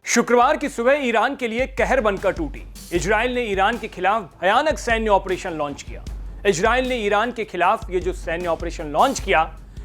शुक्रवार की सुबह ईरान के लिए कहर बनकर टूटी। इजराइल ने ईरान के खिलाफ भयानक सैन्य ऑपरेशन लॉन्च किया। इजराइल ने ईरान के खिलाफ ये जो सैन्य ऑपरेशन लॉन्च किया,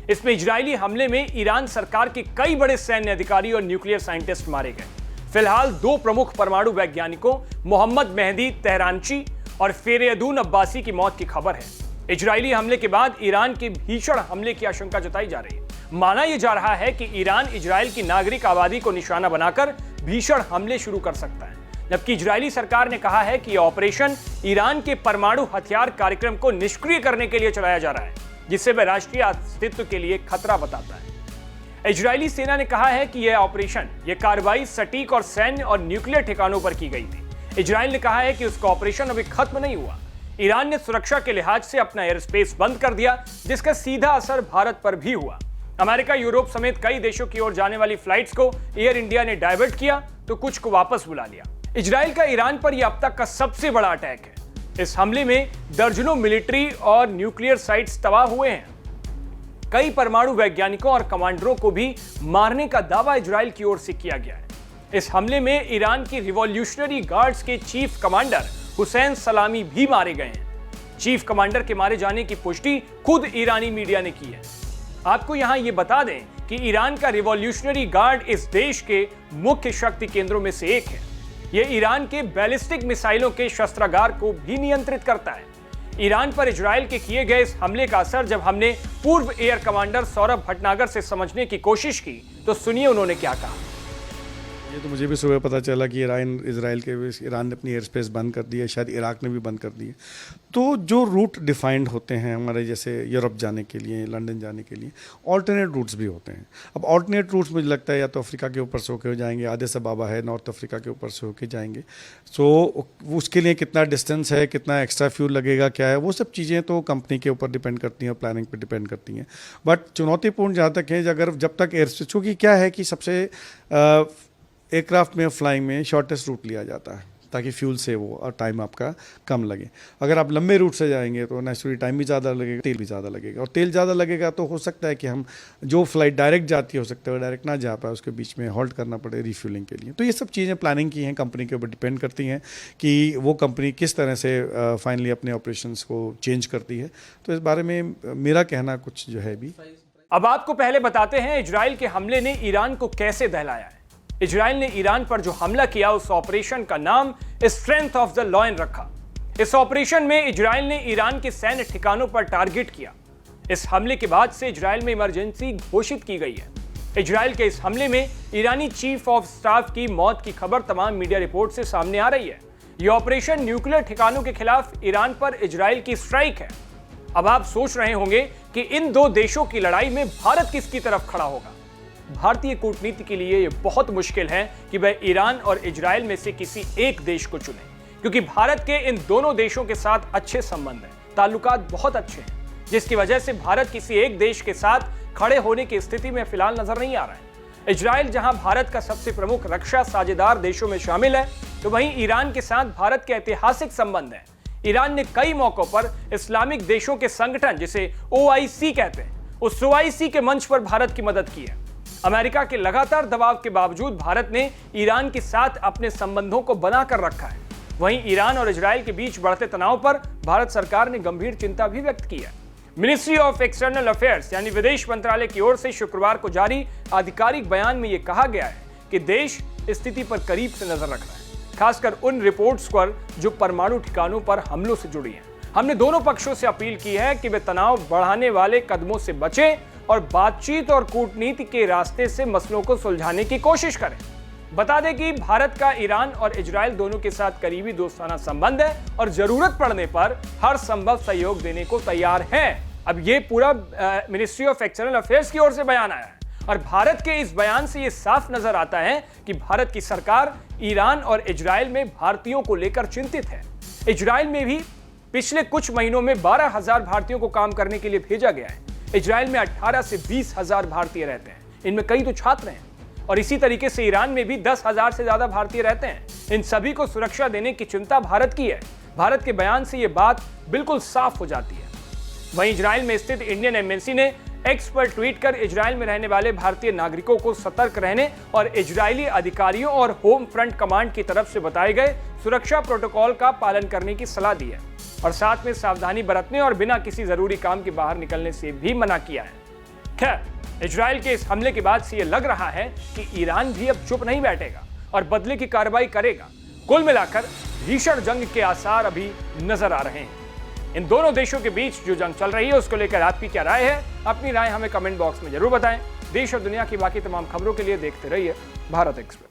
इसमें इजरायली हमले में ईरान सरकार के कई बड़े सैन्य अधिकारी और न्यूक्लियर साइंटिस्ट मारे गए। फिलहाल दो प्रमुख परमाणु वैज्ञानिकों मोहम्मद मेहदी तेहरानची और फेरेदून अब्बासी की मौत की खबर है। इजरायली हमले के बाद ईरान के भीषण हमले की आशंका जताई जा रही है। माना यह जा रहा है कि ईरान इजराइल की नागरिक आबादी को निशाना बनाकर भीषण हमले शुरू कर सकता है, जबकि इजरायली सरकार ने कहा है कि यह ऑपरेशन ईरान के परमाणु हथियार कार्यक्रम को निष्क्रिय करने के लिए चलाया जा रहा है, जिससे वह राष्ट्रीय अस्तित्व के लिए खतरा बताता है। इजरायली सेना ने कहा है कि यह ऑपरेशन, यह कार्रवाई सटीक और सैन्य और न्यूक्लियर ठिकानों पर की गई थी। इजराइल ने कहा है कि उसका ऑपरेशन अभी खत्म नहीं हुआ। ईरान ने सुरक्षा के लिहाज से अपना एयर स्पेस बंद कर दिया, जिसका सीधा असर भारत पर भी हुआ। अमेरिका, यूरोप समेत कई देशों की ओर जाने वाली फ्लाइट्स को एयर इंडिया ने डाइवर्ट किया तो कुछ को वापस बुला लिया। इजराइल का ईरान पर यह अब तक का सबसे बड़ा अटैक है। इस हमले में दर्जनों मिलिट्री और न्यूक्लियर साइट्स तबाह हुए हैं। कई परमाणु वैज्ञानिकों और कमांडरों को भी मारने का दावा इजराइल की ओर से किया गया है। इस हमले में ईरान की रिवॉल्यूशनरी गार्ड्स के चीफ कमांडर हुसैन सलामी भी मारे गए हैं। चीफ कमांडर के मारे जाने की पुष्टि खुद ईरानी मीडिया ने की है। आपको यहां यह बता दें कि ईरान का रिवॉल्यूशनरी गार्ड इस देश के मुख्य शक्ति केंद्रों में से एक है। यह ईरान के बैलिस्टिक मिसाइलों के शस्त्रागार को भी नियंत्रित करता है। ईरान पर इजराइल के किए गए इस हमले का असर जब हमने पूर्व एयर कमांडर सौरभ भटनागर से समझने की कोशिश की, तो सुनिए उन्होंने क्या कहा। ये तो मुझे भी सुबह पता चला कि ईरान ने अपनी एयर स्पेस बंद कर दी है, शायद इराक ने भी बंद कर दी है। तो जो रूट डिफाइंड होते हैं हमारे, जैसे यूरोप जाने के लिए, लंदन जाने के लिए, ऑल्टरनेट रूट्स भी होते हैं। अब ऑल्टरनेट रूट्स मुझे लगता है या तो अफ्रीका के ऊपर से होके हो जाएंगे, आदिस अबाबा है नॉर्थ अफ्रीका के ऊपर से होके जाएंगे। सो उसके लिए कितना डिस्टेंस है, कितना एक्स्ट्रा फ्यूल लगेगा, क्या है, वो सब चीज़ें तो कंपनी के ऊपर डिपेंड करती हैं, प्लानिंग पर डिपेंड करती हैं। बट चुनौतीपूर्ण जहाँ तक है, जब तक एयर स्पेस, क्योंकि क्या है कि सबसे एयरक्राफ्ट में फ्लाइंग में शॉर्टेस्ट रूट लिया जाता है ताकि फ्यूल सेव हो और टाइम आपका कम लगे। अगर आप लंबे रूट से जाएंगे तो नेचुरली टाइम भी ज़्यादा लगेगा, तेल भी ज़्यादा लगेगा, और तेल ज़्यादा लगेगा तो हो सकता है कि हम जो फ्लाइट डायरेक्ट जाती है हो सकता है वो डायरेक्ट ना जा पाए, उसके बीच में हॉल्ट करना पड़े रिफ्यूलिंग के लिए। तो ये सब चीज़ें प्लानिंग की हैं, कंपनी के ऊपर डिपेंड करती हैं कि वो कंपनी किस तरह से फाइनली अपने ऑपरेशंस को चेंज करती है। तो इस बारे में मेरा कहना कुछ जो है भी। अब आपको पहले बताते हैं इजराइल के हमले ने ईरान को कैसे दहलाया है। इजराइल ने ईरान पर जो हमला किया, उस ऑपरेशन का नाम स्ट्रेंथ ऑफ द लॉयन रखा। इस ऑपरेशन में इजराइल ने ईरान के सैन्य ठिकानों पर टारगेट किया। इस हमले के बाद से इजराइल में इमरजेंसी घोषित की गई है। इजराइल के इस हमले में ईरानी चीफ ऑफ स्टाफ की मौत की खबर तमाम मीडिया रिपोर्ट से सामने आ रही है। यह ऑपरेशन न्यूक्लियर ठिकानों के खिलाफ ईरान पर इजराइल की स्ट्राइक है। अब आप सोच रहे होंगे कि इन दो देशों की लड़ाई में भारत किसकी तरफ खड़ा होगा। भारतीय कूटनीति के लिए यह बहुत मुश्किल है कि वह ईरान और इजराइल में से किसी एक देश को चुने, क्योंकि भारत के इन दोनों देशों के साथ अच्छे संबंध हैं, ताल्लुकात बहुत अच्छे हैं, जिसकी वजह से भारत किसी एक देश के साथ खड़े होने की स्थिति में फिलहाल नजर नहीं आ रहा है। इजराइल जहां भारत का सबसे प्रमुख रक्षा साझेदार देशों में शामिल है, तो वहीं ईरान के साथ भारत के ऐतिहासिक संबंध हैं। ईरान ने कई मौकों पर इस्लामिक देशों के संगठन, जिसे OIC कहते हैं, उस OIC के मंच पर भारत की मदद की है। अमेरिका के लगातार दबाव के बावजूद भारत ने ईरान के साथ अपने संबंधों को बनाकर रखा है। वहीं ईरान और इजराइल के बीच बढ़ते तनाव पर भारत सरकार ने गंभीर चिंता भी व्यक्त की है। मिनिस्ट्री ऑफ एक्सटर्नल अफेयर्स यानी विदेश मंत्रालय की ओर से शुक्रवार को जारी आधिकारिक बयान में यह कहा गया है कि देश स्थिति पर करीब से नजर रख रहा है, खासकर उन रिपोर्ट्स पर जो परमाणु ठिकानों पर हमलों से जुड़ी हैं। हमने दोनों पक्षों से अपील की है कि वे तनाव बढ़ाने वाले कदमों से बचें और बातचीत और कूटनीति के रास्ते से मसलों को सुलझाने की कोशिश करें। बता दें कि भारत का ईरान और इजराइल दोनों के साथ करीबी दोस्ताना संबंध है और जरूरत पड़ने पर हर संभव सहयोग देने को तैयार है। अब ये पूरा मिनिस्ट्री ऑफ एक्सटर्नल अफेयर्स की ओर से बयान आया है, और भारत के इस बयान से यह साफ नजर आता है कि भारत की सरकार ईरान और इजराइल में भारतीयों को लेकर चिंतित है। इजराइल में भी पिछले कुछ महीनों में 12,000 भारतीयों को काम करने के लिए भेजा गया है। इजराइल में 18 से 20,000 भारतीय रहते हैं, इनमें कई तो छात्र हैं, और इसी तरीके से ईरान में भी 10,000 से ज्यादा भारतीय रहते हैं। इन सभी को सुरक्षा देने की चिंता भारत की है। भारत के बयान से यह बात बिल्कुल साफ हो जाती है। वहीं इजराइल में स्थित इंडियन एम्बेसी ने एक्स पर ट्वीट कर इजराइल में रहने वाले भारतीय नागरिकों को सतर्क रहने और इजरायली अधिकारियों और होम फ्रंट कमांड की तरफ से बताए गए सुरक्षा प्रोटोकॉल का पालन करने की सलाह दी है और साथ में सावधानी बरतने और बिना किसी जरूरी काम के बाहर निकलने से भी मना किया है। खैर, इजराइल के इस हमले के बाद से यह लग रहा है कि ईरान भी अब चुप नहीं बैठेगा और बदले की कार्रवाई करेगा। कुल मिलाकर भीषण जंग के आसार अभी नजर आ रहे हैं। इन दोनों देशों के बीच जो जंग चल रही है उसको लेकर आपकी क्या राय है? अपनी राय हमें कमेंट बॉक्स में जरूर बताएं। देश और दुनिया की बाकी तमाम खबरों के लिए देखते रहिए भारत एक्सप्रेस।